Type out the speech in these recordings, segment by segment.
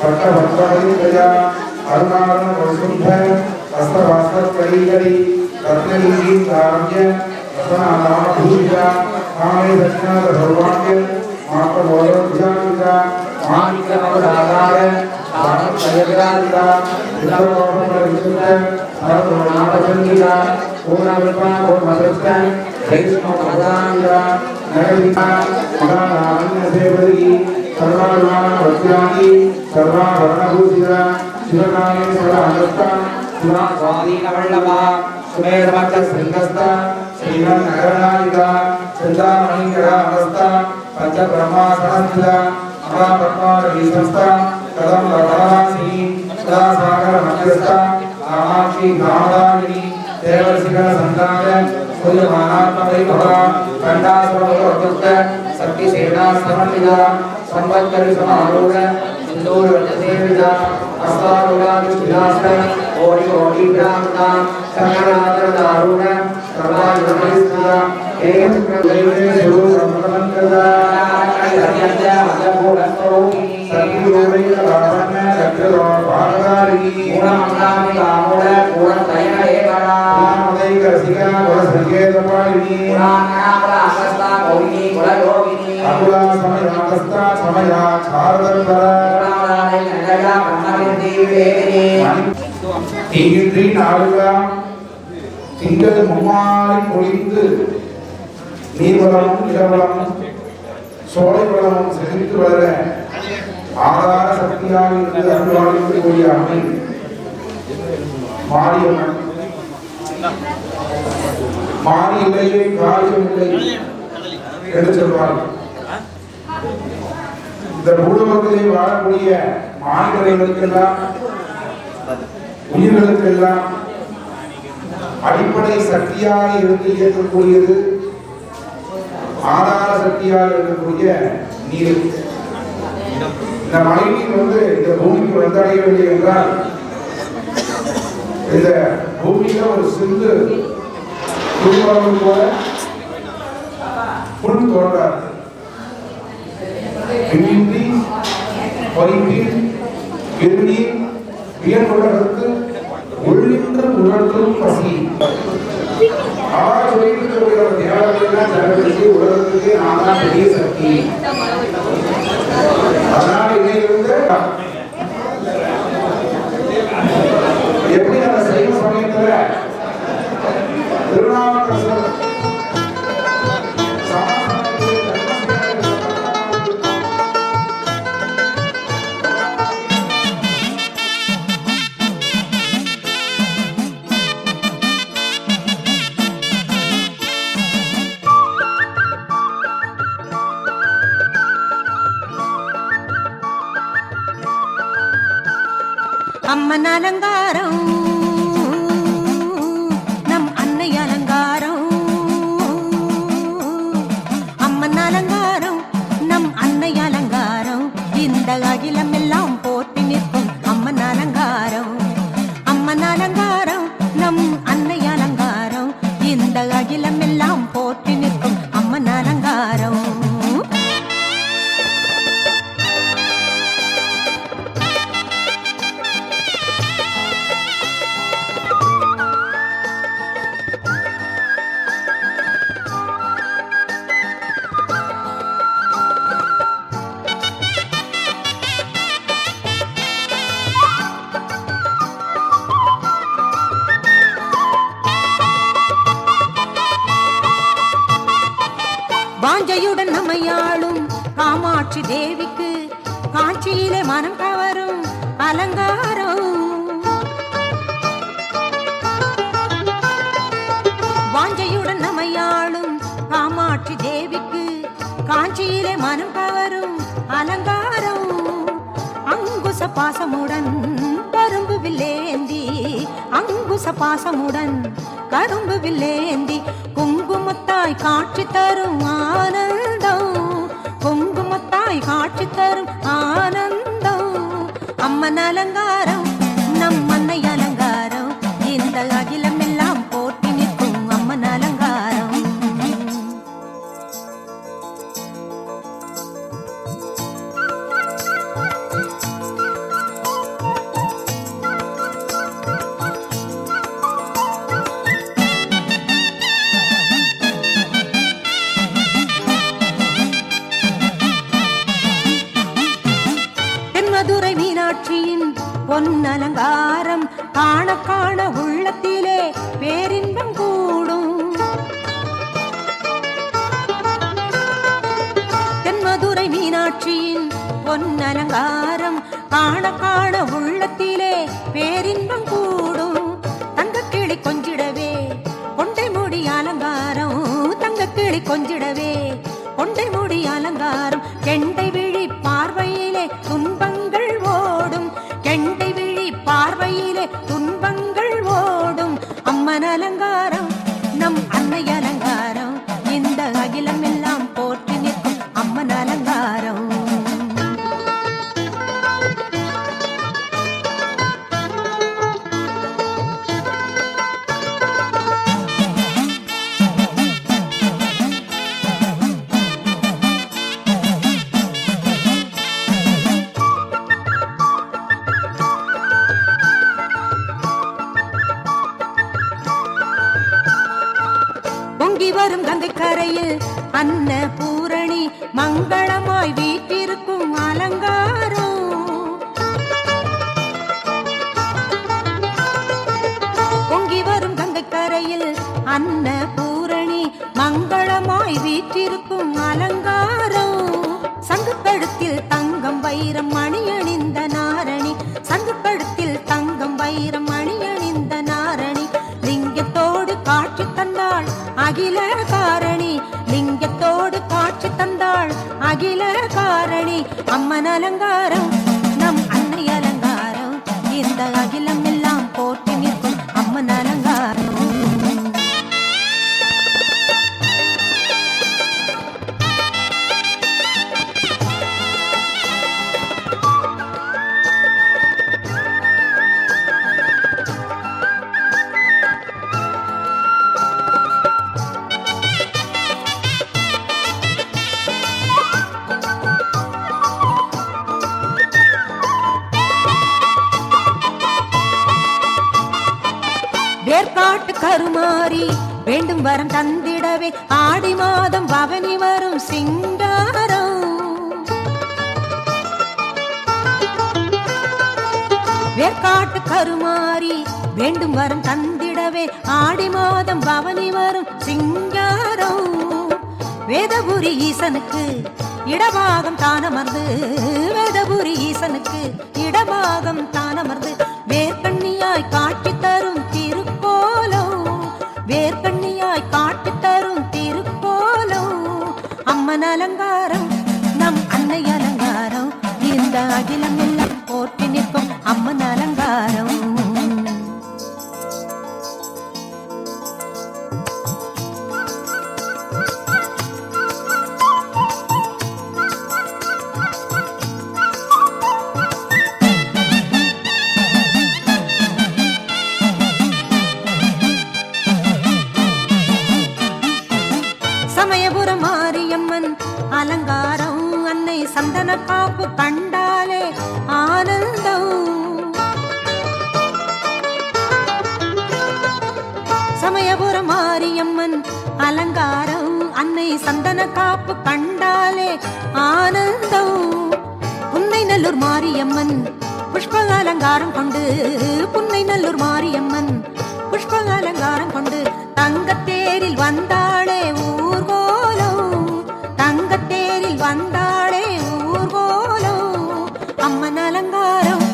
भक्तभक्तवैद्या अरुणारण वसुंध हस्तवास्त्र करीकरी रत्नलिंगी धार्य रत्नानाम भूषा कामे दक्षिणा सर्वाण्य मात्र मोदोज्जानिका मानिका अवदाधार स्वामी सयग्रानिका विद्रोहम विशुद्ध सर्वनामचंदिका पूर्णविपा पूर्णदृष्टा वैष्णव प्रदानिका नगरिका मगानामन्य देवदी सर्वानुमान वज्राणी सर्वाभरणभूषिता शिवकामे सर्वानस्ता शिवा स्वाधीनवल्लभा सुमेधमच्च श्रृंगस्ता श्रीमन्नगरनायिका चिन्तामणिकरामस्ता पंचब्रह्मासनस्थिता अमापद्मारवीसंस्था कदम्बफलवासिनी सदा सागरमध्यस्था कामाक्षी कामदायिनी देवर्षिका सन्तान सूर्यमानात्मवैभवा खण्डासुरवरदुष्ट शक्तिसेना समन्विता संवत्सरि समारूढ सिन्दूरवज्रसेविता हस्तारुणादिशिलास्थ ओडि ओडि ग्रामता शङ्कराचरदारूढ सर्वायुधमनिस्थिता एकचक्रदैवे शिवसम्प्रमन्त्रदा कलिहर्यस्य मध्यभूतस्थौमि सर्वयोगैकभावन्न रक्षतो भागधारिणी पूर्णमन्दामि कामोड पूर्णतयन एकड़ा पूर्णोदैकरसिका गुणसङ्केतपालिनी पूर्णानामला अगस्ता गौरिणी गुणयोगिनी अकुला समयागस्ता समया चारदर्भर पूर्णामलानै नगरा ब्रह्मविद्ये विवेकिनी தீயின்றி நாடுகளாம் திங்கள் மும்மாறி பொழிந்து நீர்வளமும் நிலவளமும் சோலை வளமும் செழித்து வளர ஆதார சக்தியாக இருந்து அருள்வாளித்து கூடிய அம்மை மாரியம்மன் மாறி இல்லையே காரியம் இல்லை என்று சொல்வார்கள். இந்த பூலோகத்திலே வாழக்கூடிய மாநிலங்களுக்கெல்லாம் உயிர்களுக்கெல்லாம் அடிப்படை சக்தியாக இருந்து இயக்கக்கூடியது ஆதார சக்தியாக இருக்கக்கூடிய நீர். இந்த மழைநீர் இந்த பூமிக்கு வந்தடையவில்லை என்றால் இந்த பூமியில ஒரு சிந்து துருவளவு போல புல் தோன்றார். பின்னின்றி பொய்நீர் பெருநீர் வியனுலகத்து உள்ளின்று உணர்த்தும் பசி உலகத்துக்கு நான் தான் பெரிய சக்தி. அதனால இதிலிருந்து எப்படி அந்த சைவ சமயத்துல திருநாவுக்கரசர் அம்மன் அலங்காரம் நம் அன்னை அலங்காரம் அம்மன் அலங்காரம் நம் அன்னை அலங்காரம் இந்த அகிலம் எல்லாம் போற்றி நிற்கும் அம்மன் அலங்காரம் அம்மன் அலங்காரம் நம் அன்னை அலங்காரம் இந்த அகிலம் எல்லாம் போற்றி நிற்கும் அம்மன் அலங்காரம் வாஞ்சையுடன் நம்மையாளும் காமாட்சி தேவிக்கு காட்சியிலே மனம் கவரும் அலங்காரம் வாஞ்சையுடன் நம்மையாளும் காமாட்சி தேவிக்கு காட்சியிலே மனம் கவரும் அலங்காரம் அங்குச பாசமுடன் கரும்பு வில்லேந்தி அங்குச பாசமுடன் கரும்பு வில்லேந்தி குங்குமத்தாய் காட்சி தரும் ஆனந்தம் குங்குமத்தாய் காட்சி தரும் ஆனந்தம் அம்மன் அலங்காரம் நம் அன்னை அலங்காரம் இந்த அகிலம் எல்லாம் போட்டி நிற்கும் அம்மன் அலங்காரம் பொன்னலங்காரம் காண காண உள்ளத்திலே பேரின்பம் கூடும். தென்மதுரை மீனாட்சியின் பொன்னலங்காரம் காண காண உள்ளத்திலே பேரின்பம் கூடும். தங்கக்கிளி கொஞ்சிடவே கொண்டை மூடி அலங்காரம், தங்கக்கிளி கொஞ்சிடவே கொண்டை மூடி அலங்காரம். கெண்டை விழி பார்வையிலே துன்பங்கள் ஓடும், கெண்டை விழி பார்வையிலே துன்பங்கள் ஓடும். அம்மன் அலங்காரம் நம் அன்னை அலங்காரம், இந்த அகிலம் எல்லாம் போற்றி நிற்கும் அம்மன் அலங்காரம். பொங்கி வரும் கங்கை கரையில் அன்ன பூரணி மங்களமாய் வீட்டிருக்கும் அலங்காரம். பொங்கி வரும் கங்கை கரையில் அன்ன பூரணி மங்களமாய் வீட்டிருக்கும் அலங்காரம். சங்குக்கழுத்தில் தங்கம் வைரம் மணி அணிந்த நாரணி, சங்குக்கழுத்தில் தங்கம் வைரம் மணி அணிந்த நாரணி. லிங்கத்தோடு காட்சி தந்தாள் அகில காரணி, லிங்கத்தோடு காட்சி தந்தாள் அகில காரணி. அம்மன் அலங்காரம் நம் அன்னை அலங்காரம், இந்த அகிலம் எல்லாம் போற்றி நிற்கும் அம்மன் அலங்காரம். வேர்காட்டு கருமாறி வேண்டும் வரம் தந்திடவே ஆடி மாதம் பவனி வரும் சிங்காரம். வேர்காட்டு கருமாறி வேண்டும் வரம் தந்திடவே ஆடி மாதம் பவனி வரும் சிங்காரம். வேதபுரி ஈசனுக்கு இடபாகம் தானமர்ந்து, வேதபுரி ஈசனுக்கு இடபாகம் தானமர்ந்து வேர்க்கண்ணியாய் காட்சி தரும் திருக்கோலம், வேர்க்கண்ணியாய் காட்சி தரும் திருக்கோலம். அம்மன் அலங்காரம் நம் அன்னை அலங்காரம், இந்த அகிலம் எல்லாம் போற்றி நிற்கும் அம்மன் அலங்காரம். சமயபுரம் மாரியம்மன் அலங்காரம், அன்னை சந்தன காப்பு கண்டாலே ஆனந்தம். சமயபுரம் மாரியம்மன் அலங்காரம், அன்னை சந்தன காப்பு கண்டாலே ஆனந்தம். புன்னைநல்லூர் மாரியம்மன் புஷ்ப அலங்காரம் கொண்டு, புன்னைநல்லூர் மாரியம்மன் புஷ்ப அலங்காரம் கொண்டு தங்கத்தேரில் வந்தாளே ஊர்கோலம், தங்கத்தேரில் வந்தாளே ஊர்கோலம். அம்மன் அலங்காரம்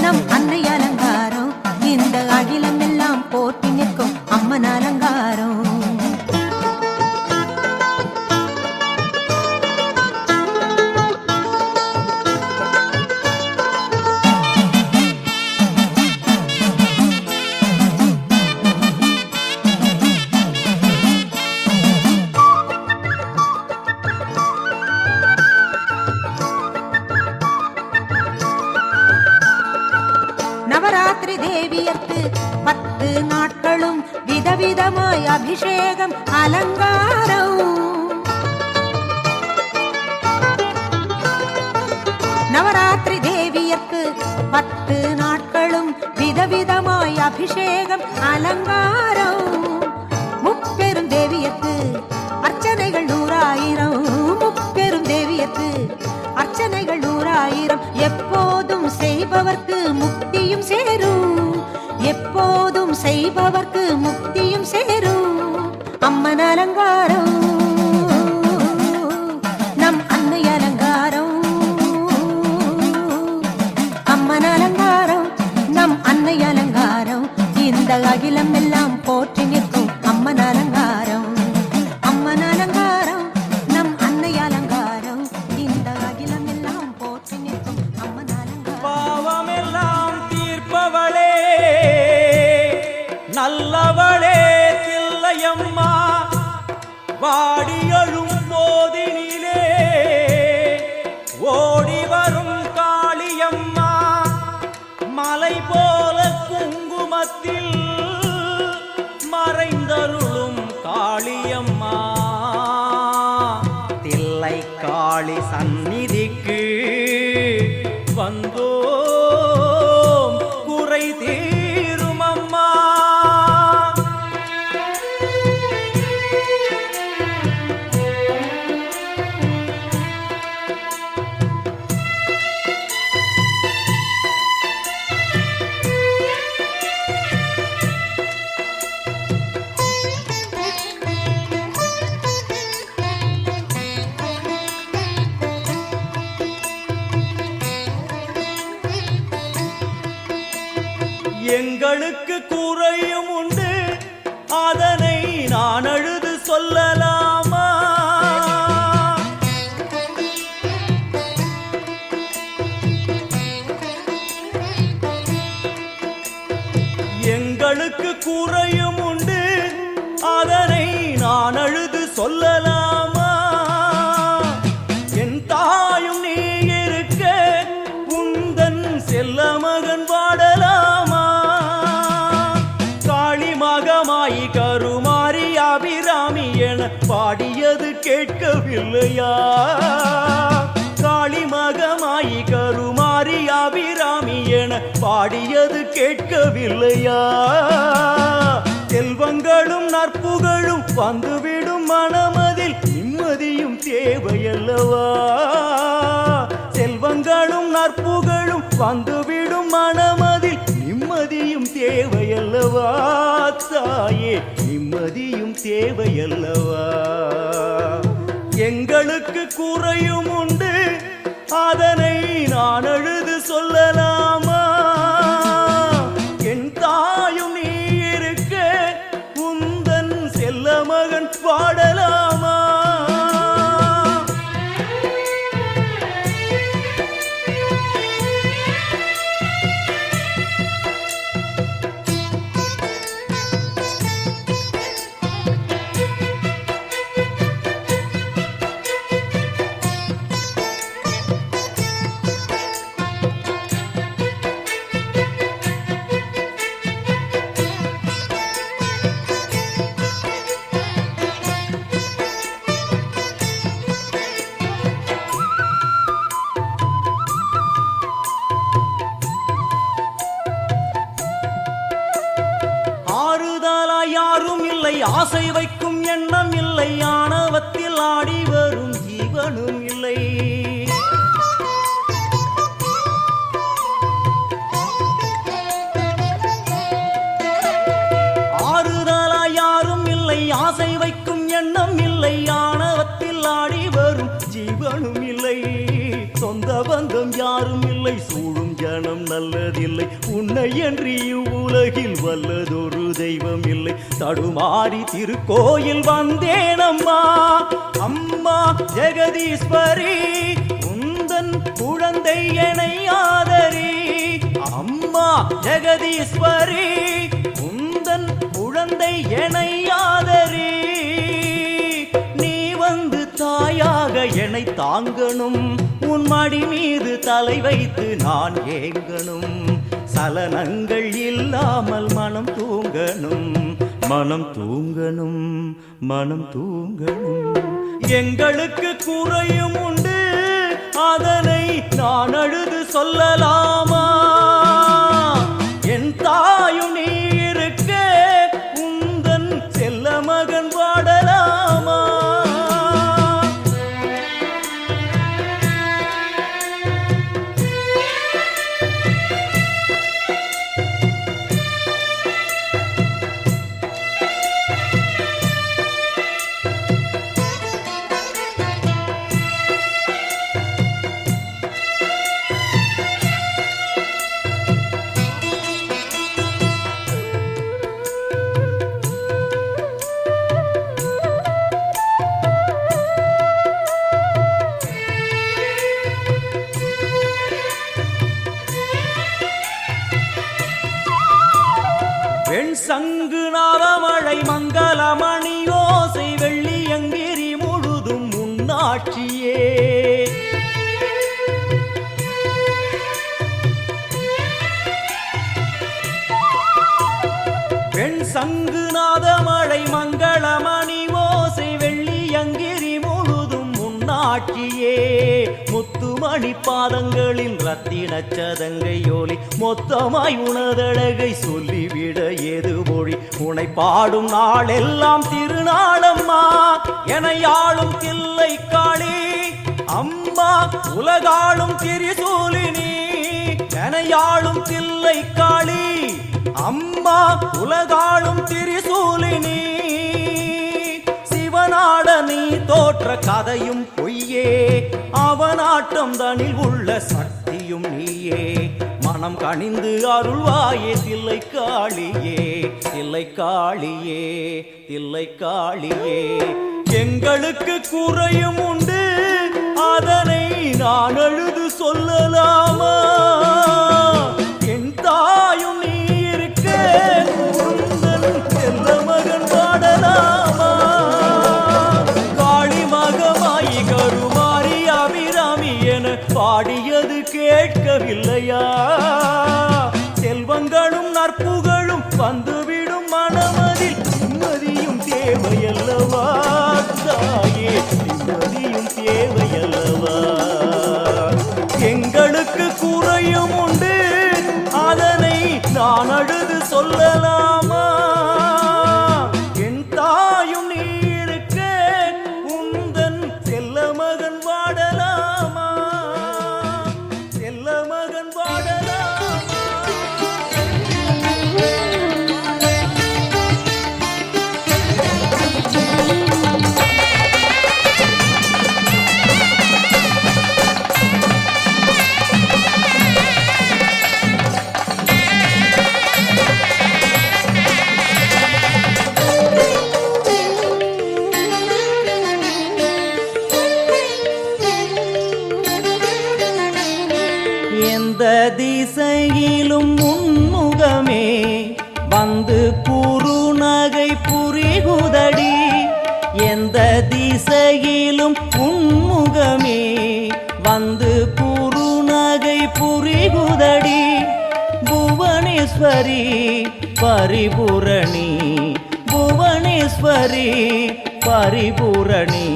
நம் அன்னை அலங்காரம், இந்த அகிலம் எல்லாம் போற்றி நிற்கும் அம்மன் அலங்காரம். நவராத்திரி தேவியர்க்கு 10 நாட்களும் விதவிதமாய் அபிஷேகம் அலங்காரம். நவராத்திரி தேவியர்க்கு 10 நாட்களும் விதவிதமாய் அபிஷேகம் அலங்காரம். முப்பெரும் தேவியர்க்கு அர்ச்சனைகள் 100,000, முப்பெரும் தேவியர்க்கு அர்ச்சனைகள் 100,000. எப்போதும் செய்பவர்க்கு முக்தி புத்தியும் சேரும், எப்போதும் செய்பவர்க்கு முக்தியும் சேரும். அம்மன் அலங்காரம் நம் அன்னை அலங்காரம், அம்மன் அலங்காரம் நம் அன்னை அலங்காரம், இந்த அகிலம் எல்லாம் போற்றி நிற்கும் அம்மன் அலங்காரம். அம்மன் அலங்காரம் நம் அன்னை அலங்காரம், இந்த அகிலம் எல்லாம் போற்றி நிற்கும் அம்மன் அலங்காரம். பாவமெல்லாம் தீர்ப்பவளே நல்லவளே தில்லையம்மா, வாடியழும் போதினிலே ஓடி வரும் காளியம்மா, மலை போல குங்குமத்தில் மறைந்தருளும் காளியம்மா. தில்லை காளி சந்நிதிக்கு வந்தோம் குறை தீரும் அம்மா. எங்களுக்கு குறையும் உண்டு, அதனை நான் அழுது சொல்லலாமா? எங்களுக்கு குறையும் உண்டு, அதனை நான் அழுது சொல்லலாமா? என் தாயும் நீ இருக்க உந்தன் செல்ல மகன் வாடலாமா? காளிமகமாயி கருமாரி அபிராமி என பாடியது கேட்கவில்லையா? காளிமகமாயி கருமாரி அபிராமி என பாடியது கேட்கவில்லையா? செல்வங்களும் நற்புகழும் வந்துவிடும் மனமதில் நிம்மதியும் தேவையல்லவா? செல்வங்களும் நற்புகழும் வந்துவிடும் மனமதில் நிம்மதியும் தேவையல்லவா? தாயே நிம்மதியும் தேவையல்லவா? எங்களுக்கு குறையும் உண்டு, அதனை நான் அழுது சொல்லலாமா? என் தாயும் நீ இருக்க உந்தன் செல்ல மகன் பாடலாமா? யாரும் இல்லை, ஆசை வைக்கும் எண்ணம் இல்லை, ஆணவத்தில் ஆடி வரும் ஜீவனும் இல்லை. ஆறுதலா யாரும் இல்லை, ஆசை வைக்கும் எண்ணம் இல்லை, ஆணவத்தில் ஆடி வரும் ஜீவனும் இல்லை. சொந்த பந்தம் யாரும் இல்லை, சூழும் ஜனம் நல்லதில்லை, உன்னை என்று இவ்வுலகில் வல்லதொரு தெய்வம் இல்லை. தடுமாறி திருக்கோயில் வந்தேன் அம்மா, அம்மா ஜெகதீஸ்வரி உந்தன் குழந்தை என்னை ஆதரி. அம்மா ஜெகதீஸ்வரி உந்தன் குழந்தை என்னை ஆதரி. நீ வந்து தாயாக என்னை தாங்கணும், உன் மடி மீது தலை வைத்து நான் ஏங்கணும். சலனங்கள் இல்லாமல் மனம் தூங்கணும், மனம் தூங்கணும், மனம் தூங்கணும். எங்களுக்கு குறையும் உண்டு, அதனை நான் அழுது சொல்லலாமா? என் தாயும் நீ இருக்க உந்தன் செல்ல மகன் வாடலாமா? வெண் சங்கு நாதமழை மங்களமணி ஓசை வெள்ளியங்கிரி முழுதும் முன்னாட்சியே வெண் சங்கு நாதமழை மங்களமணி ஓசை வெள்ளியங்கிரி முழுதும் முன்னாட்சியே முத்துமணி பாதங்களின் ரத்தின சதங்கையோலி மொத்தமாய் உணதழகை சொல்லிவிட ஏது மொழி உனை பாடும் நாளெல்லாம் திருநாளம்மா எனையாளும் தில்லை காளி அம்மா உலகாளும் திரிசூலினி எனையாளும் தில்லை காளி அம்மா உலகாளும் திரிசூலினி சிவனாட நீ தோற்ற கதையும் பொய்யே அவனாட்டம் தனில் உள்ள சக்தியும் நீயே மனம் கனிந்து அருள்வாயே தில்லை காளியே தில்லை காளியே தில்லை காளியே எங்களுக்கு குறையும் உண்டு அதனை நான் அழுது சொல்லலாமா என் தாயும் நீ இருக்க உந்தன் செல்ல மகன் பாடலாமா காளி மகமாயி கருமாரி அபிராமி என பாடியது கேட்கவில்லையா செல்வங்களும் நற்புகழும் வந்துவிடும் மனமதில் நிம்மதியும் தேவையல்லவா தாயே நிம்மதியும் தேவையல்லவா எங்களுக்கு குறையும் உண்டு அதனை நான் அழுது சொல்லலாமா என் தாயும் நீ இருக்க உந்தன் செல்ல மகன் வாடலாமா செல்ல மகன் வாடலாமா எந்த திசையிலும் உன்முகமே வந்து குறுநகை புரிகுதடி எந்த திசையிலும் உன்முகமே வந்து குறுநகை புரிகுதடி புவனேஸ்வரி பரிபூரணி புவனேஸ்வரி பரிபூரணி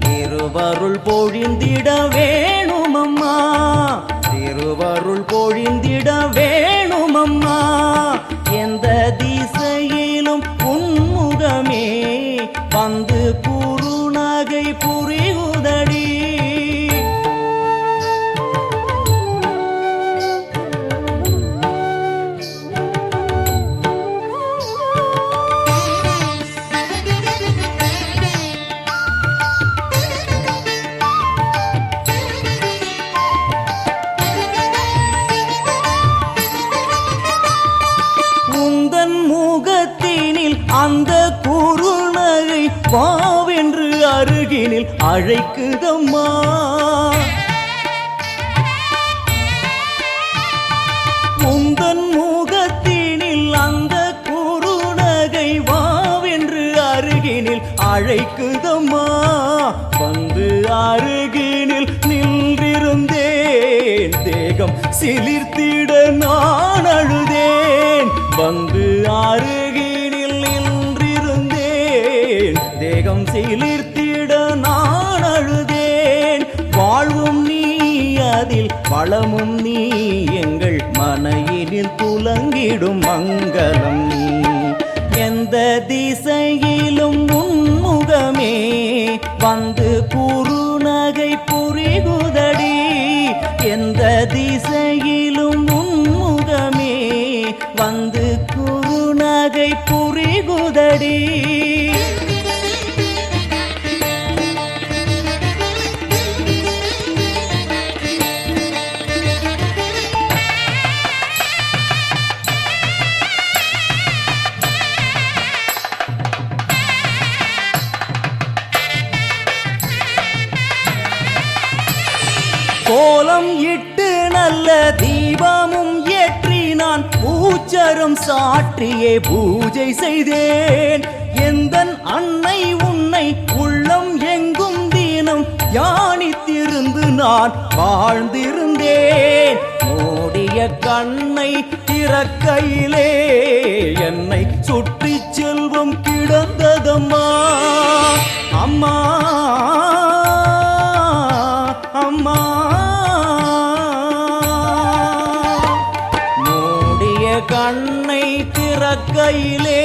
திருவருள் பொழிந்திட வேணுமம்மா திருவருள் பொழிந்திட வேணுமம்மா எந்த திசையிலும் உன்முகமே வந்து குறுநகை புரிகுதடி உந்தன் முகத்தினில் அந்த குறுநகை பாவென்று அருகினில் அழைக்குதம்மா உந்தன் முகத்தினில் அந்த குறுநகை வாவென்று அருகினில் அழைக்குதம்மா வந்து அருகினில் நின்றிருந்தேன் தேகம் சிலிர்த்திட நான் அழுதேன் வந்து அருகினில் நின்றிருந்தேன் தேகம் சிலிர்த்திட நான் அழுதேன் வாழ்வும் நீ அதில் வளமும் நீ எங்கள் மனையினில் துலங்கிடும் மங்களம் நீ எந்த திசையிலும் உன்முகமே வந்து குறுநகை புரிகுதடி எந்த திசையிலும் உன்முகமே வந்து குறுநகை புரிகுதடி கோலம் இட்டு நல்ல தீபமும் ஏற்றி நான் பூச்சரம் சாற்றியே பூஜை செய்தேன் எந்தன் அன்னை உன்னை உள்ளம் எங்கும் தீனம் தியானித்திருந்து நான் வாழ்ந்திருந்தேன் மூடிய கண்ணை திறக்கையிலே என்னை சுற்றி செல்வம் கிடந்ததம்மா அம்மா அம்மா மூடிய கண்ணை திறக்கையிலே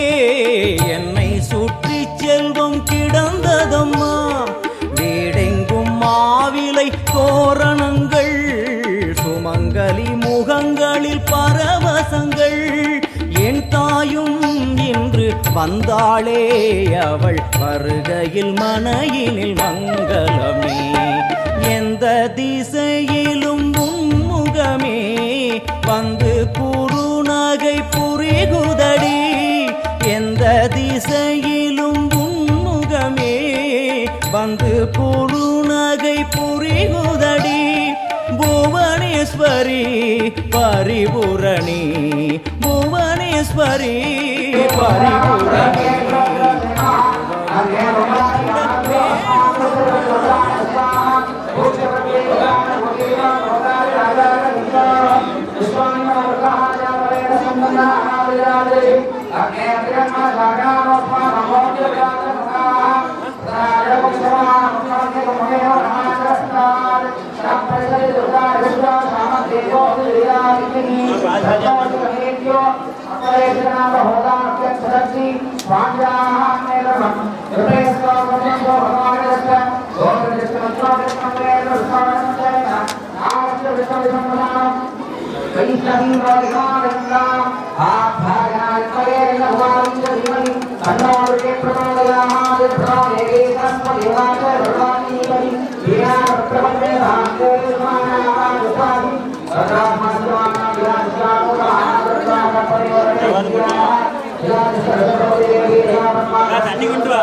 என்னை சுற்றி செல்வம் கிடந்ததம்மா வீடெங்கும் மாவிலை தோரணங்கள் சுமங்கலி முகங்களில் பரவசங்கள் என் தாயும் இன்று வந்தாளே அவள் வருகையில் மனையினில் மங்களமே எந்த திசையிலும் உன்முகமே வந்து குறுநகை புரிகுதடி எந்த திசையிலும் உன்முகமே வந்து குறுநகை புரிகுதடி புவனேஸ்வரி பரிபூரணி புவனேஸ்வரி பரிபூரணி தண்ணி கொண்டு வா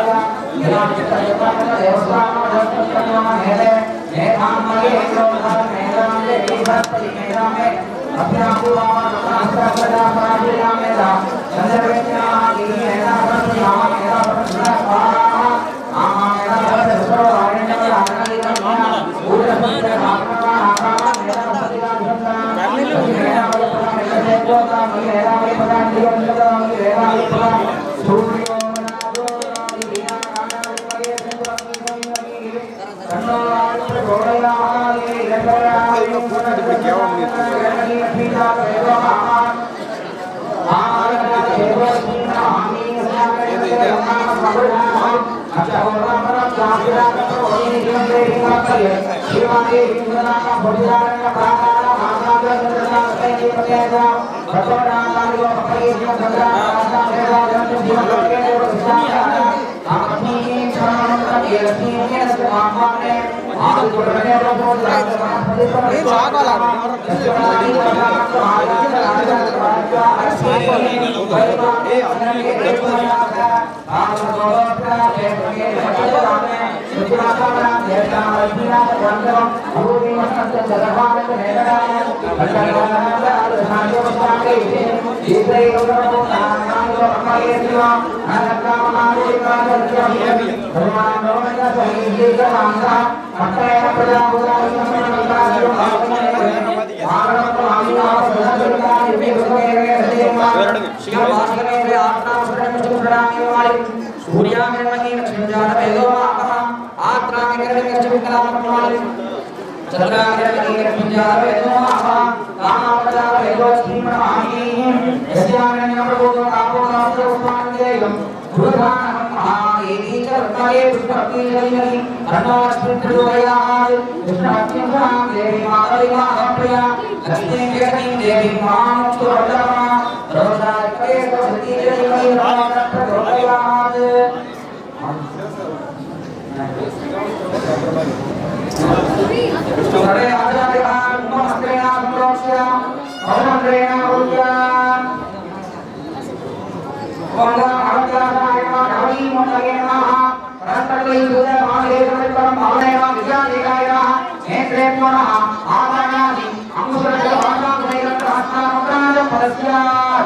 Gracias.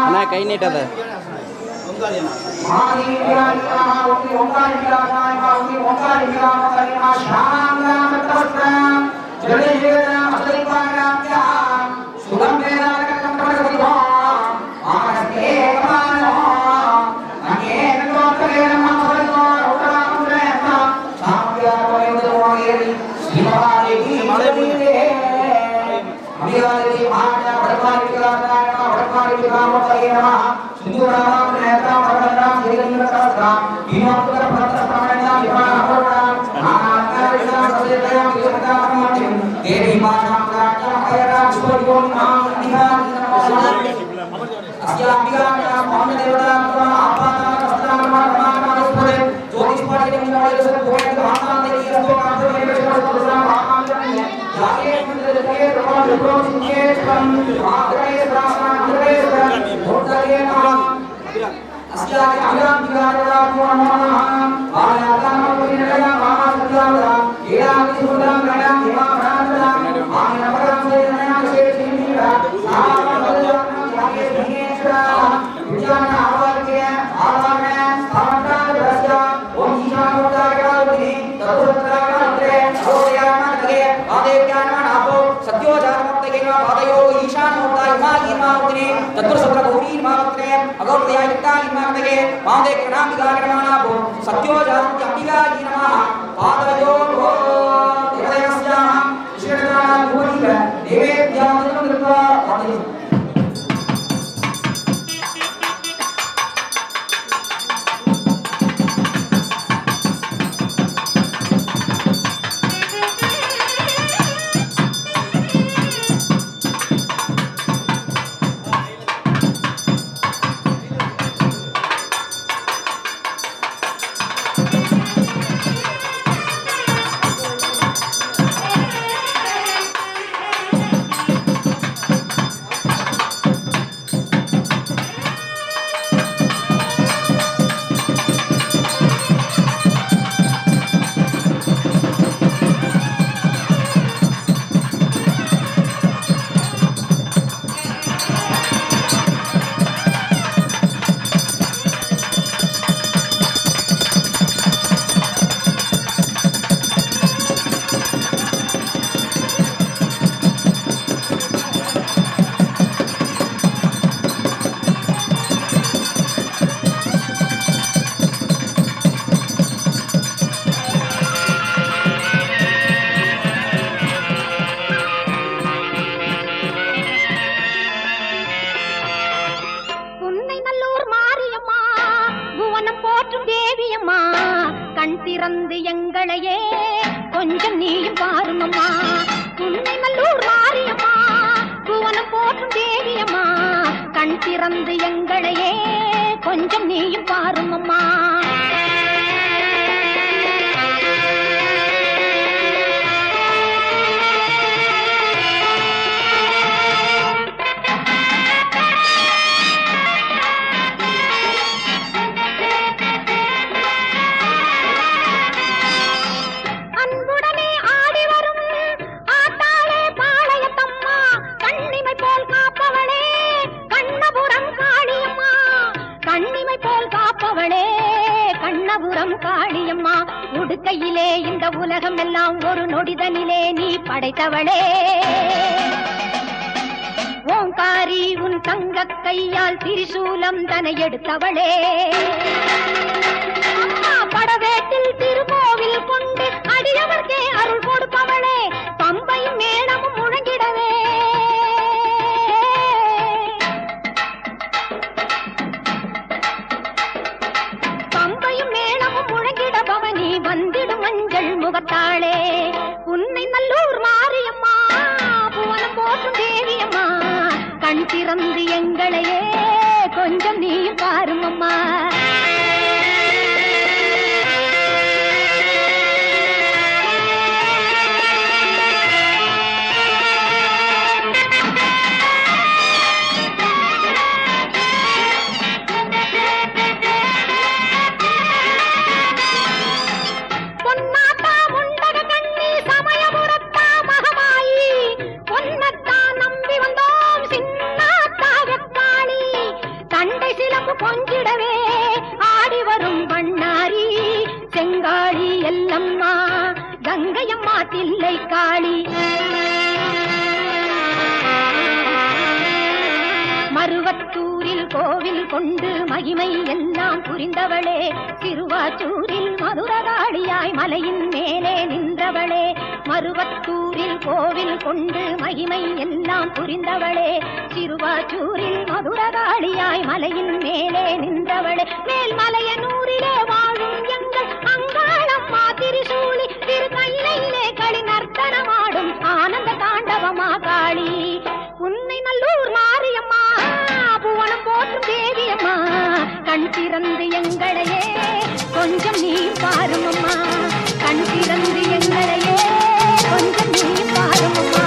அண்ணா கை நீட்டாத திறந்து எங்களையே கொஞ்சம் நீயும் பாருமம்மா. உன்னை நல்லூர் மாரியம்மா, புவனம் போற்றும் தேவியம்மா, கண் திறந்து எங்களையே கொஞ்சம் நீயும் பாருமம்மா. காளியம்மா, உடுக்கையிலே இந்த உலகம் எல்லாம் ஒரு நொடிதனிலே நீ படைத்தவளே. ஓங்காரி உன் தங்க கையால் திரிசூலம் தனை எடுத்தவளே. படவேட்டில் திருக்கோவில் கொண்டு அடியவர்க்கே அருள் கொடுப்பவளே. பம்பையும் மேளமும் முழங்கிடவே பவனி வந்திடும் மஞ்சள் முகத்தாளே. உன்னை நல்லூர் மாரியம்மா, புவனம் போற்றும் தேவியம்மா, கண் திறந்து எங்களையே கொஞ்சம் நீ பாருமம்மா. நம்பி வந்தோம் சின்ன மதுரை காளி மருவத்தூரில் கோவில் கொண்டு மகிமை எல்லாம் புரிந்தவளே திருவாச்சூரில் மதுரகாளியாய் மலையின் மேலே நின்றவளே மருவத்தூரில் கோவில் கொண்டு மகிமை எல்லாம் புரிந்தவளே திருவாச்சூரில் மதுரகாளியாய் மலையின் மேலே நின்றவளே மேல்மலையனூரிலே வாழும் எங்கள் அங்காளம்மா திரிசூலி திருக்கையிலே களி நர்த்தனமாடும் ஆனந்த தாண்டவமா காளி உன்னை நல்லூர் மாரியம்மா புவனம் போற்றும் தேவியம்மா கண் திறந்து எங்களையே கொஞ்சம் நீ பாருமம்மா கண் திறந்து எங்களையே கொஞ்சம் நீ பாருமம்மா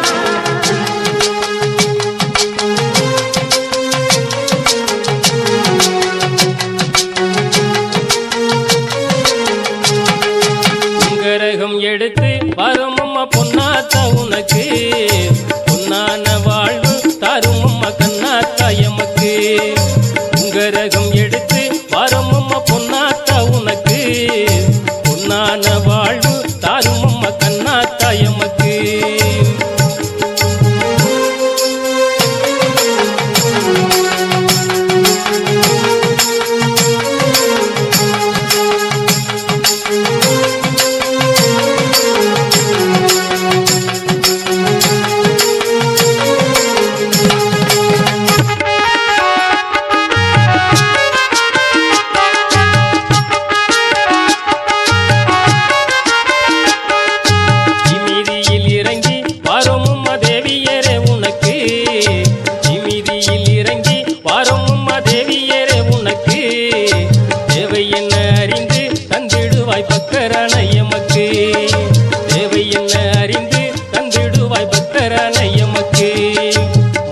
உங்கரகம் எடுத்து வருமம்மா பொன்னாத்தா உனக்கு பொன்னான வாழ்வு தருமம்மா கண்ணாத்தா எமக்கு உங்கரகம் எடுத்து வருமம்மா பொன்னாத்தா உனக்கு பொன்னான வாழ்வு தருமம்மா கண்ணாத்தா எமக்கு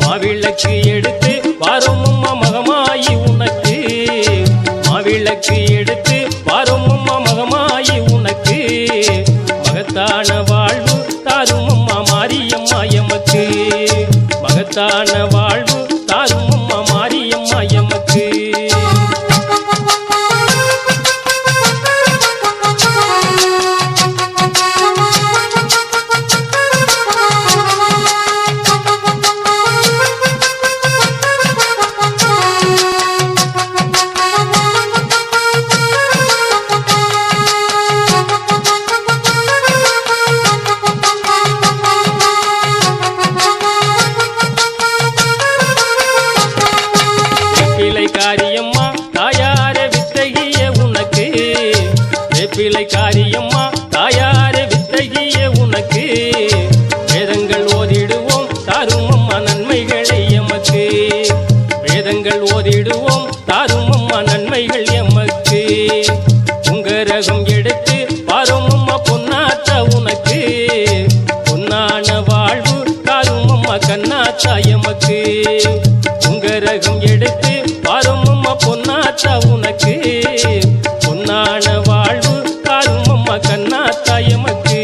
மாவிளக்கு எடுத்து வாரமும்மா மகமாயி உனக்கு மாவிளக்கு எடுத்து வாரமும்மா மகமாயி உனக்கு மகத்தான வாழ்வு தாருமம்மா மாரியம்மா எமக்கு மகத்தான வாழ்வு தாருமம்மா மாரியம்மா எமக்கு காரியம்மா தாயார வித்தகிய உனக்கு வேப்பிலை காரியம்மா தாயார வித்தகிய உனக்கு வேதங்கள் ஓதிடுவோம் தாருமம்மா நன்மைகளை எமக்கு வேதங்கள் ஓதிடுவோம் தாருமம்மா நன்மைகள் எமக்கு உங்கரகம் எடுத்து பாருமம்மா பொன்னாத்தா உனக்கு பொன்னான வாழ்வு தாருமம்மா கண்ணாத்தா எமக்கு உங்கரகம் எடுத்து பாருமம்மா பொன்னாத்தா உனக்கு பொன்னான வாழ்வு தாருமம்மா கண்ணாத்தா எமக்கு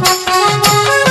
Thank you.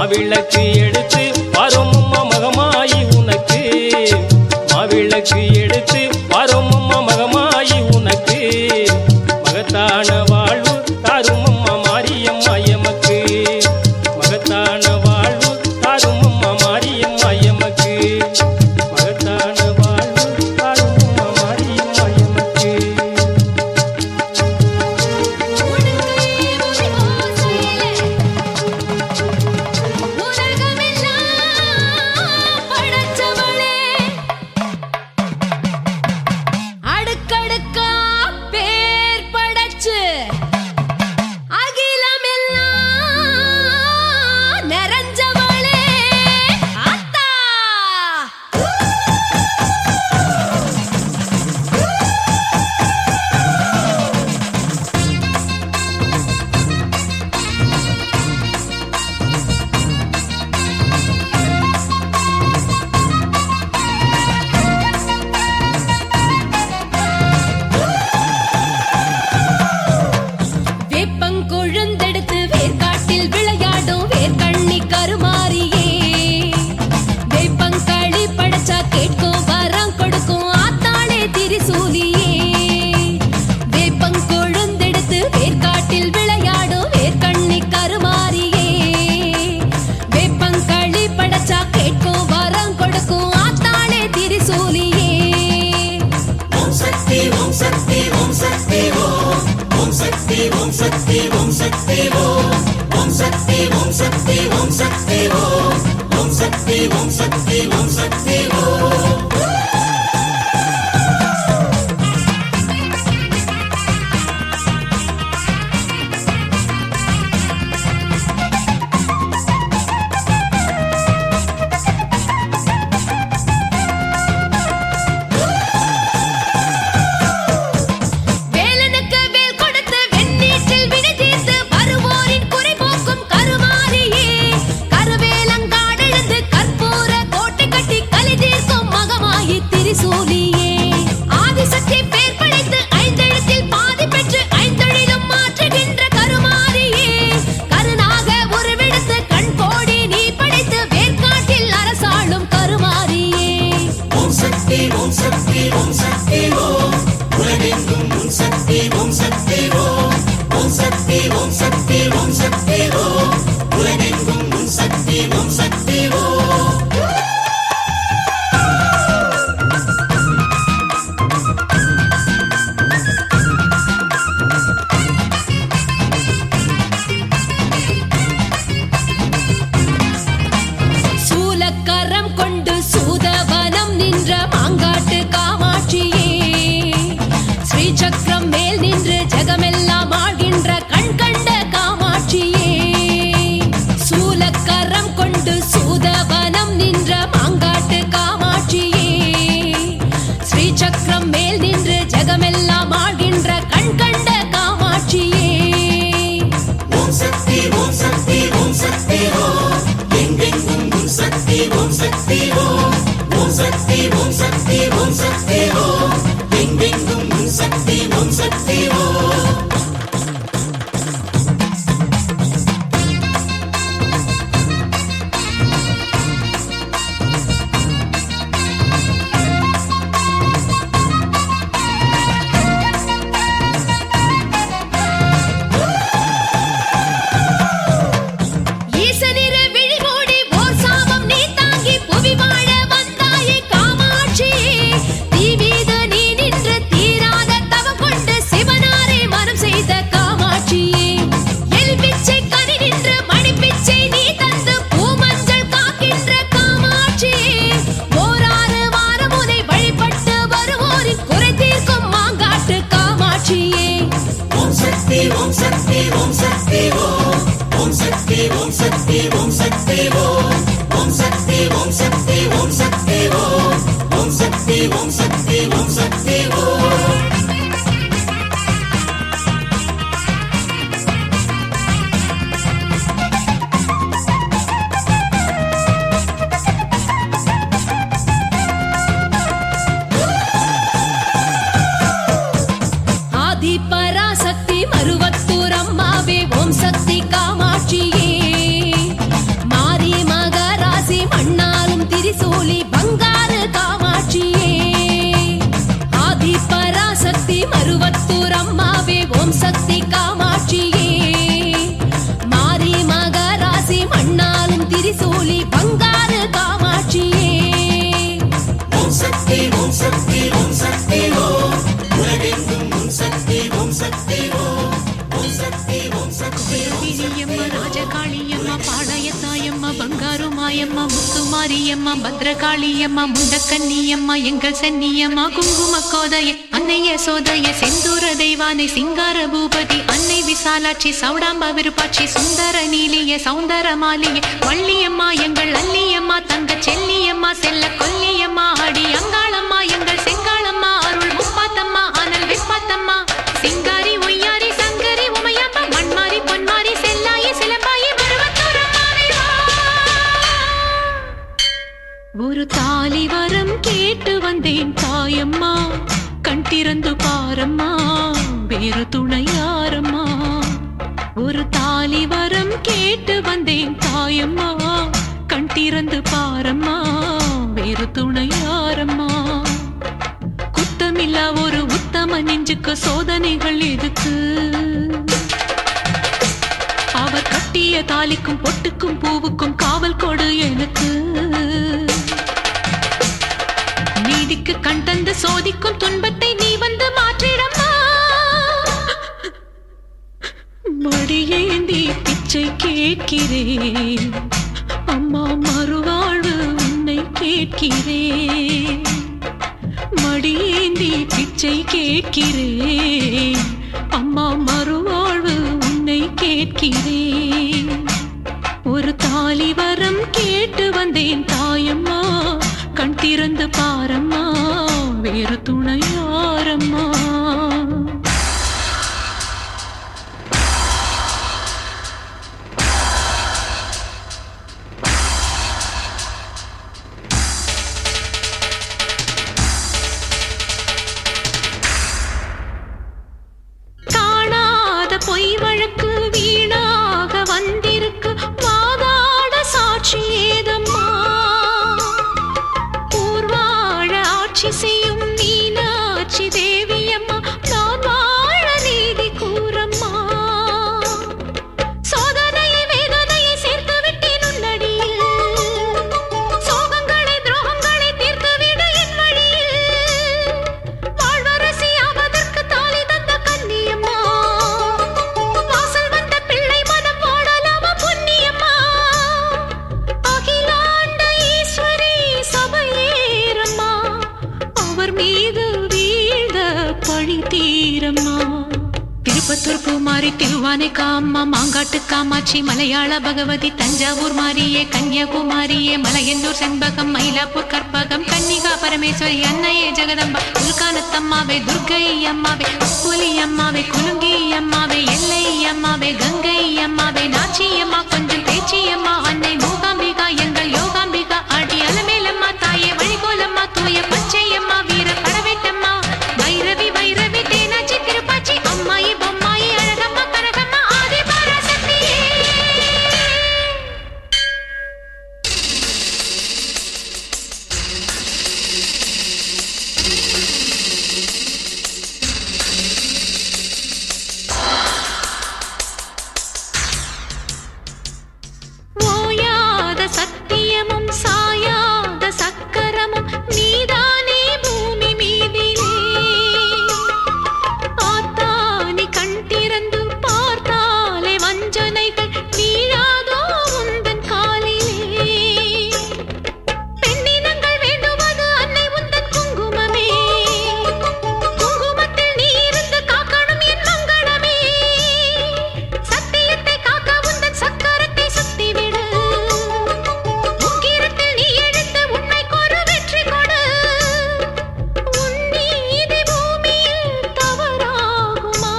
மாவிளக்கு எடுத்து பாரோமம்மா மகமாயி உனக்கு மாவிளக்கு எடுத்து பாரோமம்மா மகமாயி உனக்கு மகத்தான வாழ்வு தாருமம்மா மாரியம்மா எமக்கு மகத்தான வாழ்வு தாருமம்மா மாரியம்மா எமக்கு மகத்தான வாழ்வு தாருமம்மா மாரியம்மா எமக்கு அடுக்கடுக்கா பேர் படைச்சு அகிலமெல்லாம் நிறைஞ்சவளே அத்தா. வேப்பங்கொழுந்தெடுத்து வேர்க்காட்டில் விளையாடும் வேர்க்கண்ணி கருமாரியே வேப்பங்களி படைச்சா கேட்கும் வரம் கொடுக்கும் ஆத்தாளே திரிசூலியே வேப்பங்கொழுந்தெடுத்து வேர்க்காட்டில் விளையாடும் வேர்க்கண்ணி கருமாரியே வேப்பங்களி படைச்சா கேட்கும் வரம் கொடுக்கும் ஆத்தாளே திரிசூலியே. ஓம் சக்தி ஓம் சக்தி ஓம் சக்தி ஓம் ஓம் சக்தி ஓம் சக்தி ஓம் சக்தி ஓம் ஓம் சக்தி ஓம் சக்தி ஓம் சக்தி ஓம் ஓம் சக்தி ஓம் சக்தி ஓம் சக்தி ஓம் வேலனுக்கு வேல் கொடுத்து வெண்ணீற்றில் வினை தீர்த்து வருவோரின் குறை போக்கும் கருமாரியே கருவேலங்காடெழுந்து கற்பூர கோட்டை கட்டி கலி தீர்க்கும் மகமாயி திரிசூலியே ஆதிசக்தி பேர் படைத்து ஐந்தெழுத்தில் பாதி பெற்று ஐந்தொழிலும் மாற்றுகின்ற கருமாரியே கருணாக உருவெடுத்து கண் கோடி நீ படைத்து வேர்க்காட்டில் அரசாளும் கருமாரியே. ஓம் சக்தி ஓம் சக்தி ஓம் சக்தி ஓம் உலகெங்கும் உன் சக்தி ஓம் சக்தி ஓம் ஓம் சக்தி ஓம் சக்தி ஓம் சக்தி ஓம் உலகெங்கும் உன் சக்தி ஓம் சக்தி ஓம் சூலக்கரம் கொண்டு சூதவனம் நின்ற மாங்காட்டு காமாட்சியே ஸ்ரீ சக்கரம் மேல் நின்று ஜெகமெல்லாம் ஆழ்கின்ற கண் கண்ட காமாட்சியே சூலக்கரம் கொண்டு சூதவனம் நின்ற மாங்காட்டு காமாட்சியே ஸ்ரீ சக்கரம் மேல் நின்று ஜெகமெல்லாம் ஆழ்கின்ற கண் கண்ட காமாட்சியே. ஓம் சக்தி ஓம் சக்தி ஓம் சக்தி ஓம் எங்கெங்கும் உன் சக்தி ஓம் சக்தி ஓம் ஓம் சக்தி ஓம் சக்தி ஓம் சக்தி ஓம் எங்கெங்கும் உன் சக்தி ஓம் சக்தி ஓம் ஈசனிரு விழி மூடி ஓர் சாபம் நீ தாங்கி புவி வாழ வந்தாயே காமாட்சியே தீ மீது நீ நின்று தீராத தவம் கொண்டு சிவனாரே மனம் செய்த காமாட்சியே எலும்பிச்சை கனி நின்று மணிப்பிச்சை நீ தந்து பூமஞ்சள் காக்கின்ற காமாட்சியே ஓராறு வாரம் உனை வழிபட்டு வருவோரின் குறை தீர்க்கும் மாங்காட்டு காமாட்சியே. ஓம் சக்தி ஓம் சக்தி ஓம் சக்தி ஓம் ஓம் சக்தி ஓம் சக்தி ஓம் சக்தி ஓம் ஓம் சக்தி ஓம் சக்தி ஓம் சக்தி ஓம் ஓம் சக்தி ஓம் சக்தி ஓம் சக்தி ஓம் ஆதிபராசக்தி மருவத்தூர் அம்மாவே ஓம் சக்தி காமாட்சியே மாறி பாளையத்தாயம்மா பங்காரு மாயம்மா முத்துமாரியம்மா பத்ரகாளியம்மா முண்டக்கன்னியம்மா எங்கள் சென்னியம்மா குங்கும கோதைய அன்னைய சோதைய செந்தூர தெய்வானை சிங்கார பூபதி அன்னை விசாலாட்சி சௌடாம்பா விருப்பாட்சி சுந்தர நீலிய சௌந்தர மாலிய வள்ளியம்மா எங்கள் அல்லியம்மா தங்க செல்லியம்மா செல்ல கொல்லியம்மா அடி அங்காளம்மா எங்கள் செங்காளம்மா அருள் முப்பாத்தம்மா அனல் விப்பாத்தம்மா சிங்காரி ஒய்யாரி சங்கரி உமையம்மா மண்மாரி பொன்மாரி செல்லாயி சிலம்பாயி ஒரு தாலி வரம் கேட்டு வந்தேன் தாயம்மா கண் திறந்து பாரம்மா வேறு துணையாரம்மா ஒரு தாலி வரம் கேட்டு வந்தேன் தாயம்மா கண் திறந்து பாரம்மா வேறு துணையாரம்மா குத்தமில்லா ஒரு உத்தம நெஞ்சுக்கு சோதனைகள் எதுக்கு அவர் கட்டிய தாலிக்கும் பொட்டுக்கும் பூவுக்கும் காவல் கொடு எனக்கு நீதிக்கு கண் தந்து சோதிக்கும் துன்பத்தை நீ வந்து மாற்றிடம்மா மடியேந்தி பிச்சை கேட்கிறேன் அம்மா மறுவாழ்வு உன்னை கேட்கிறேன் மடியேந்தி பிச்சை கேட்கிறேன் அம்மா மறுவாழ்வு உன்னை கேட்கிறேன் ஒரு தாலி வரம் கேட்டு வந்தேன் தாயம்மா கண் திறந்து பாரம்மா வேறு துணையாரம்மா காணாத பொய் வழக்கு வீணாக வந்திருக்கு வாதாட சாட்சி ஏதம்மா ஊர்வாழ ஆட்சி செய்யும் மீனாட்சி தேவியம்மா நான் வாழ நீதி கூறம்மா சோதனையை வேதனையை சேர்த்து விட்டேன் உன்னடியில் சோகங்களை துரோகங்களை தீர்த்து விட என் வழியில் வாழ்வரசி ஆவதற்கு தாலி தந்த கன்னியம்மா வாசல் வந்த பிள்ளை மனம் வாடலாமா பொன்னியம்மா அகிலாண்ட ஈஸ்வரி சபையேரம்மா அவர் மீது வீழ்ந்த பழி தீரம்மா திருப்பத்தூர் பூமாரி திருவானை காம்மா மாங்காட்டு காமாட்சி மலையாள பகவதி தஞ்சாவூர் மாரியே கன்னியாகுமாரியே மலையன்னூர் செண்பகம் மயிலாப்பூர் கற்பகம் கன்னிகா பரமேஸ்வரி அன்னையே ஜெகதம்பா துர்கானத்தம்மாவே துர்கை அம்மாவே புலி அம்மாவே குலுங்கி அம்மாவே எல்லை அம்மாவே கங்கை அம்மாவே நாச்சி அம்மா கொஞ்சம் பேச்சி அம்மா அன்னை மூகாம்பிகா எங்கள் யோகாம்பிகா அடி அலமேலம்மா தாயே வழிகோலம்மா தூய பச்சையம்மா வீர பரவேட்டம்மா வைரவி வைரவி தேனாச்சி திருப்பாச்சி அம்மாயி பொம்மாயி அழகம்மா கனகம்மா ஆதி பராசக்தியே ஓயாத சத்தியமும் சாயாத சக்கரமும் நீதானே பூமி மீதிலே ஆத்தானி கண் திறந்து பார்த்தாலே வஞ்சனைகள் வீழாதோ உந்தன் காலிலே பெண்ணினங்கள் வேண்டுவது அன்னை உந்தன் குங்குமமே குங்குமத்தில் நீ இருந்து காக்கணும் என் மங்களமே சத்தியத்தை காக்க உந்தன் சக்கரத்தை சுத்திவிடு உக்கிரத்தில் நீ எழுந்து உண்மை கோரு வெற்றி கொடு உன் நீதி பூமியில் தவறாகுமா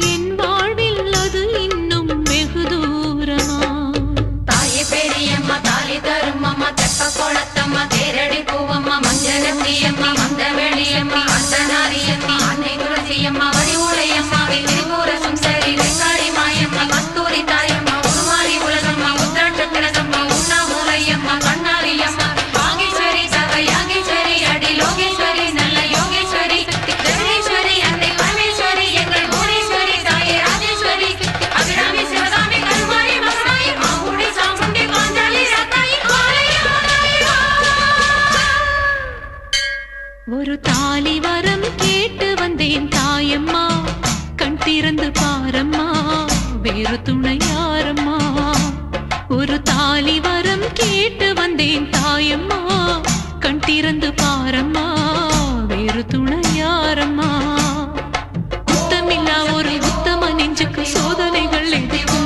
என் வாழ்வில் அது இன்னும் வெகு தூரமா தாயே பெரியம்மா தாலி தரும் அம்மா தெப்ப கோலத்தம்மா தேரடி பூவம்மா மஞ்சளத்தியம்மா மந்த வெளியம்மா அந்தனாரியம்மா அன்னை துளசியம்மா வடிவுடையம்மா திரிபுர சுந்தரி வெங்காளி மாயம்மா கஸ்தூரி தாயம்மா உருமாறி உலகம்மா உத்ராட்சத்திரசம்மா உண்ணாமூலையம்மா கண்ணாரியம்மா வாகேஸ்வரி சகயாகேஸ்வரி அடி லோகேஸ்வரி நல்ல யோகேஸ்வரி ஜெகதீஸ்வரி அன்னை பரமேஸ்வரி எங்கள் புவனேஸ்வரி தாயே ராஜேஸ்வரி அபிராமி சிவகாமி கருமாரி மகனாயி மாங்குடி சாமுண்டி பாஞ்சாலி ரத்தாயி ஒரு தாலி வரம் கேட்டு வந்தேன் தாயம்மா கண் திறந்து பாரம்மா வேறு துணையாரம்மா ஒரு தாலி வரம் கேட்டு வந்தேன் தாயம்மா, கண் திறந்து பாரம்மா, வேறு துணை யாரம்மா? உத்தமில்லா ஒரு உத்தம நெஞ்சுக்கு சோதனைகள் எதுக்கு?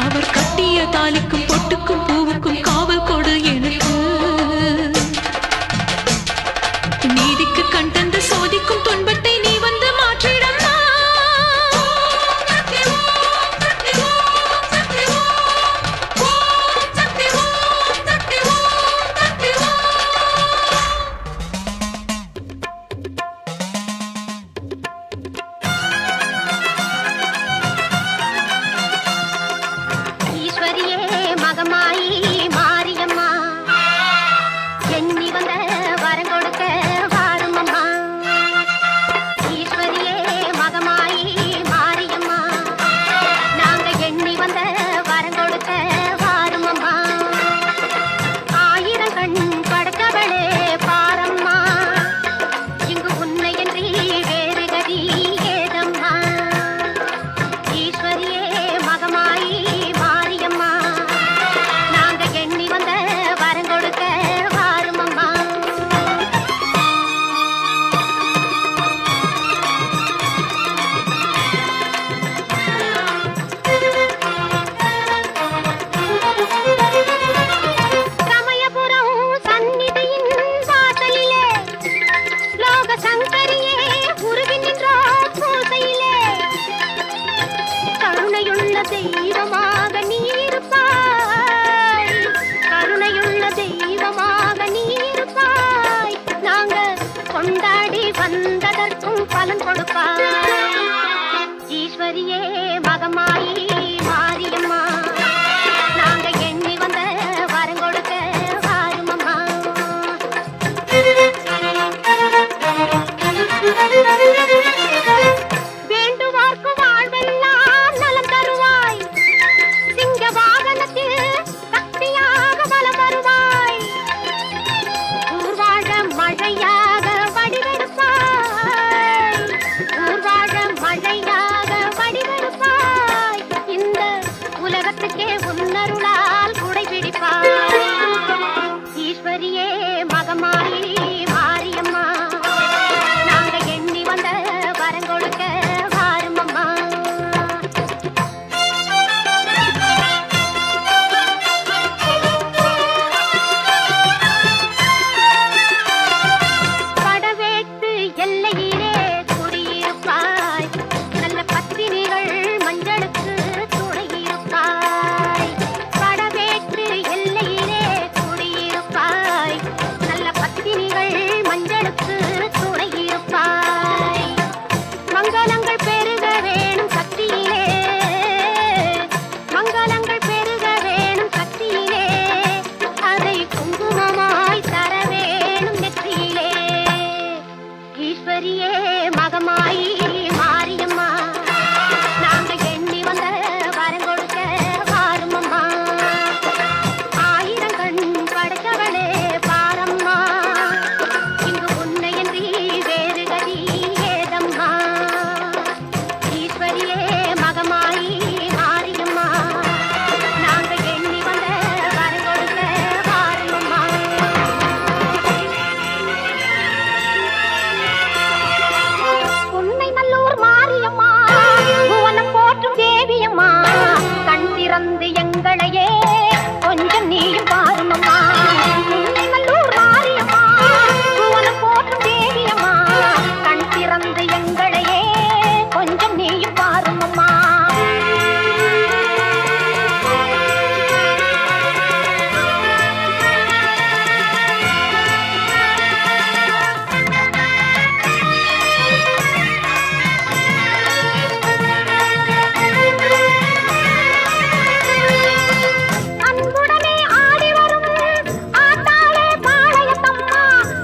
அவர் கட்டிய தாலிக்கும் பொட்டுக்கும் பூவுக்கும் காவல் கொடு எனக்கு. நீதிக்கு கண் தந்து சோதிக்கும் துன்பத்தை நீ வந்து மாற்றிடம்மா. ஈஸ்வரியே மகமாயி மாரியம்மா, எண்ணி வந்த வரம் கொடுக்க வாருமம்மா. ஈஸ்வரியே மகமாயி மாரியம்மா, நாங்க எண்ணி வந்த வரம் கொடுக்க வாருமம்மா. ஆயிரம் கண் படைத்தவளே பாரம்மா, இங்கு உன்னையன்றி வேறு கதி ஏதம்மா. ஈஸ்வரியே மகமாயி மாரியம்மா, நாங்க எண்ணி வந்த வரம் கொடுக்க வாருமம்மா. சமயபுரம் சந்நிதியின் வாசலிலே லோக சங்கரியே உருகி நின்றோம் பூசையிலே. கருணையுள்ள தெய்வமாக நீ இருப்பாய், கருணையுள்ள தெய்வமாக நீ இருப்பாய். நாங்க கொண்டாடி வந்ததற்கும் பலன் கொடுப்பாய். ஈஸ்வரியே மகமாயி மாரியம்மா, நாங்க எண்ணி வந்த வரம் கொடுக்க வாருமம்மா. வேண்டுவார்க்கு வாழ்வெல்லாம் நலம் தருவாய், சிங்க வாகனத்தில் சக்தியாக பலம் வருவாய். ஊர்வாழ மழையாக வடிவெடுப்பாய், ஊர்வாழ மழையாக வடிவெடுப்பாய். இந்த உலகத்துக்கே உன்னருளால் குடை பிடிப்பாய். ஈஸ்வரியே மகமாயி மாரியம்மா, நாங்க எண்ணி வந்த வரம் கொடுக்க வாருமம்மா. படவேட்டு எல்லையிலே குடியிருப்பாய், நல்ல பத்தினிகள் மஞ்சளுக்கு துணையிருப்பாய். படவேட்டு எல்லையிலே குடியிருப்பாய், நல்ல பத்தினிகள் மஞ்சளுக்கு துணையிருப்பாய். மங்களங்கள் பெருக வேணும் சக்தியிலே, மங்களங்கள் பெருக வேணும் சக்தியிலே, அதை குங்குமமாய் தர வேணும் நெற்றியிலே. ஈஸ்வரியே மகமாயி மாரியம்மா, நாங்க எண்ணி வந்த வரம் கொடுக்க வாருமம்மா. ஆயிரம் கண் படைத்தவளே பாரம்மா, இங்கு உன்னையன்றி வேறு கதி ஏதம்மா. ஈஸ்வரியே மகமாயி மாரியம்மா, நாங்க எண்ணி வந்த வரம் கொடுக்க வாருமம்மா. உன்னை நல்லூர் மாரியம்மா, புவனம் போற்றும் தேவியம்மா, கண் திறந்து எங்களையே கொஞ்சம் நீயும் பாருமம்மா. உன்னை நல்லூர் மாரியம்மா, புவனம் போற்றும் தேவியம்மா, கண் திறந்து எங்களையே கொஞ்சம் நீயும் பாருமம்மா. அன்புடனே ஆடி வரும் ஆத்தாளே பாளையத்தம்மா,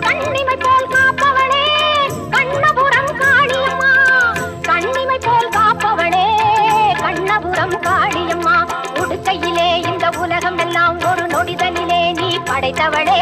கண்ணிமை போல் காப்பவளே கண்ணபுரம் காளியம்மா. கண்ணிமை போல் காப்பவளே கண்ணபுரம் காளியம்மா. உடுக்கையிலே இந்த உலகம் எல்லாம் ஒரு நொடிதலிலே நீ படைத்தவளே